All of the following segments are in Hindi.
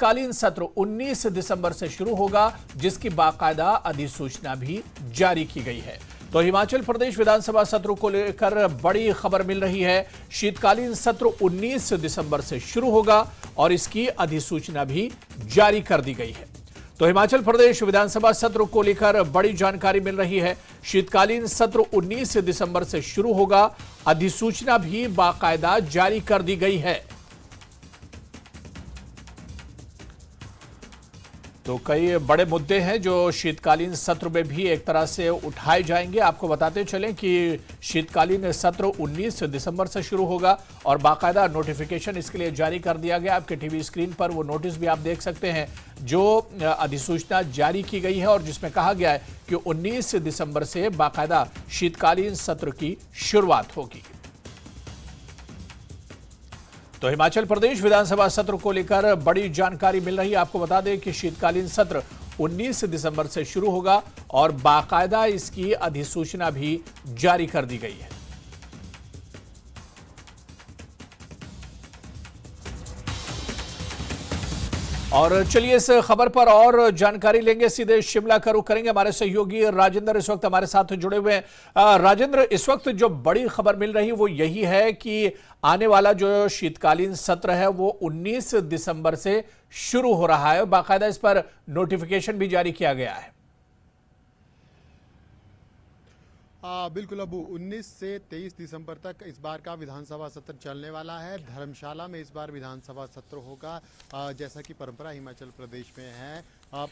कालीन सत्र 19 दिसंबर से शुरू होगा, जिसकी बाकायदा अधिसूचना भी जारी की गई है। तो हिमाचल प्रदेश विधानसभा सत्र को लेकर बड़ी खबर मिल रही है। शीतकालीन सत्र 19 दिसंबर से शुरू होगा और इसकी अधिसूचना भी जारी कर दी गई है। तो हिमाचल प्रदेश विधानसभा सत्र को लेकर बड़ी जानकारी मिल रही है। शीतकालीन सत्र 19 दिसंबर से शुरू होगा, अधिसूचना भी बाकायदा जारी कर दी गई है। तो कई बड़े मुद्दे हैं जो शीतकालीन सत्र में भी एक तरह से उठाए जाएंगे। आपको बताते चलें कि शीतकालीन सत्र 19 दिसंबर से शुरू होगा और बाकायदा नोटिफिकेशन इसके लिए जारी कर दिया गया। आपके टीवी स्क्रीन पर वो नोटिस भी आप देख सकते हैं जो अधिसूचना जारी की गई है और जिसमें कहा गया है कि 19 दिसंबर से बाकायदा शीतकालीन सत्र की शुरुआत होगी। तो हिमाचल प्रदेश विधानसभा सत्र को लेकर बड़ी जानकारी मिल रही है। आपको बता दें कि शीतकालीन सत्र 19 दिसंबर से शुरू होगा और बाकायदा इसकी अधिसूचना भी जारी कर दी गई है। और चलिए इस खबर पर और जानकारी लेंगे, सीधे शिमला का रुख करेंगे। हमारे सहयोगी राजेंद्र इस वक्त हमारे साथ जुड़े हुए हैं। राजेंद्र, इस वक्त जो बड़ी खबर मिल रही है वो यही है कि आने वाला जो शीतकालीन सत्र है वो 19 दिसंबर से शुरू हो रहा है और बाकायदा इस पर नोटिफिकेशन भी जारी किया गया है। बिल्कुल अबू, 19 से 23 दिसंबर तक इस बार का विधानसभा सत्र चलने वाला है। धर्मशाला में इस बार विधानसभा सत्र होगा, जैसा कि परंपरा हिमाचल प्रदेश में है।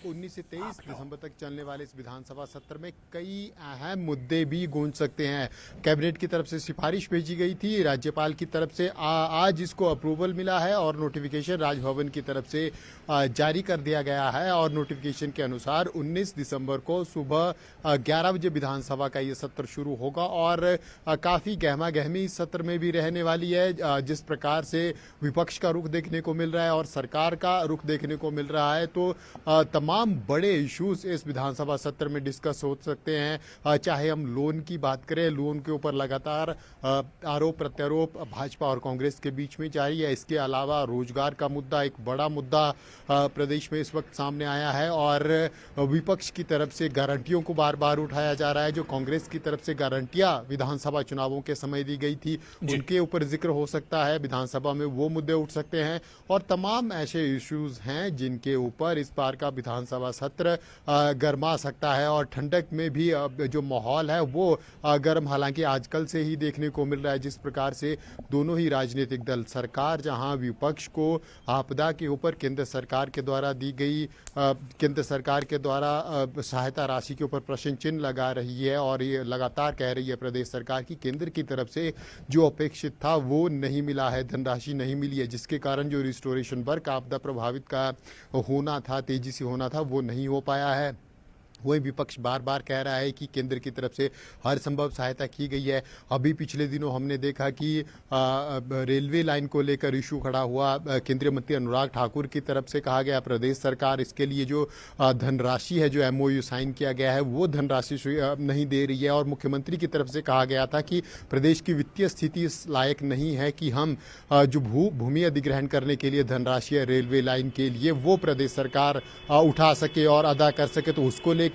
19 से 23 दिसंबर तक चलने वाले इस विधानसभा सत्र में कई अहम मुद्दे भी गूंज सकते हैं। कैबिनेट की तरफ से सिफारिश भेजी गई थी, राज्यपाल की तरफ से आज इसको अप्रूवल मिला है और नोटिफिकेशन राजभवन की तरफ से जारी कर दिया गया है। और नोटिफिकेशन के अनुसार 19 दिसंबर को सुबह 11 बजे विधानसभा का ये सत्र शुरू होगा और काफी गहमा गहमी इस सत्र में भी रहने वाली है। जिस प्रकार से विपक्ष का रुख देखने को मिल रहा है और सरकार का रुख देखने को मिल रहा है, तो तमाम बड़े इश्यूज इस विधानसभा सत्र में डिस्कस हो सकते हैं। चाहे हम लोन की बात करें, लोन के ऊपर लगातार आरोप प्रत्यारोप भाजपा और कांग्रेस के बीच में जारी है। इसके अलावा रोजगार का मुद्दा एक बड़ा मुद्दा प्रदेश में इस वक्त सामने आया है और विपक्ष की तरफ से गारंटियों को बार बार उठाया जा रहा है। जो कांग्रेस की तरफ से गारंटियां विधानसभा चुनावों के समय दी गई थी, उनके ऊपर जिक्र हो सकता है, विधानसभा में वो मुद्दे उठ सकते हैं। और तमाम ऐसे इश्यूज हैं जिनके ऊपर इस बार का विधानसभा सत्र गर्मा सकता है और ठंडक में भी जो माहौल है वो गर्म हालांकि आजकल से ही देखने को मिल रहा है। जिस प्रकार से दोनों ही राजनीतिक दल, सरकार जहां विपक्ष को आपदा के ऊपर केंद्र सरकार के द्वारा दी गई केंद्र सरकार के द्वारा सहायता राशि के ऊपर प्रश्न चिन्ह लगा रही है और ये लगातार कह रही है प्रदेश सरकार की केंद्र की तरफ से जो अपेक्षित था वो नहीं मिला है, धनराशि नहीं मिली है, जिसके कारण जो रिस्टोरेशन वर्क आपदा प्रभावित का होना था, तेजी से होना था, वो नहीं हो पाया है। वही विपक्ष बार बार कह रहा है कि केंद्र की तरफ से हर संभव सहायता की गई है। अभी पिछले दिनों हमने देखा कि रेलवे लाइन को लेकर इशू खड़ा हुआ। केंद्रीय मंत्री अनुराग ठाकुर की तरफ से कहा गया प्रदेश सरकार इसके लिए जो धनराशि है, जो MOU साइन किया गया है, वो धनराशि नहीं दे रही है। और मुख्यमंत्री की तरफ से कहा गया था कि प्रदेश की वित्तीय स्थिति इस लायक नहीं है कि हम जो भूमि अधिग्रहण करने के लिए धनराशि है रेलवे लाइन के लिए, वो प्रदेश सरकार उठा सके और अदा कर सके। तो उसको लेकर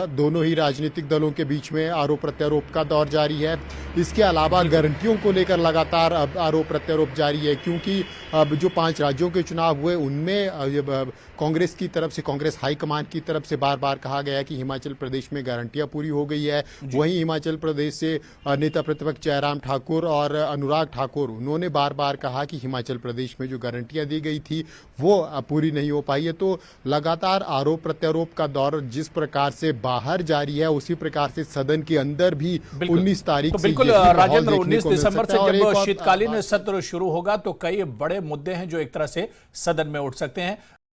दोनों ही राजनीतिक दलों के बीच में आरोप प्रत्यारोप का दौर जारी है। इसके अलावा गारंटियों को लेकर लगातार आरोप प्रत्यारोप जारी है, क्योंकि अब जो 5 राज्यों के चुनाव हुए उनमें कांग्रेस की तरफ से, कांग्रेस हाईकमान की तरफ से बार बार कहा गया कि हिमाचल प्रदेश में गारंटियां पूरी हो गई है। वहीं हिमाचल प्रदेश से नेता प्रतिपक्ष जयराम ठाकुर और अनुराग ठाकुर, उन्होंने बार बार कहा कि हिमाचल प्रदेश में जो गारंटियां दी गई थी वो पूरी नहीं हो पाई है। तो लगातार आरोप प्रत्यारोप का दौर जिस प्रकार से बाहर जारी है, उसी प्रकार से सदन के अंदर भी 19 तारीख तो बिल्कुल राजेंद्र, 19 दिसंबर से जब शीतकालीन सत्र शुरू होगा तो कई बड़े मुद्दे हैं जो एक तरह से सदन में उठ सकते हैं।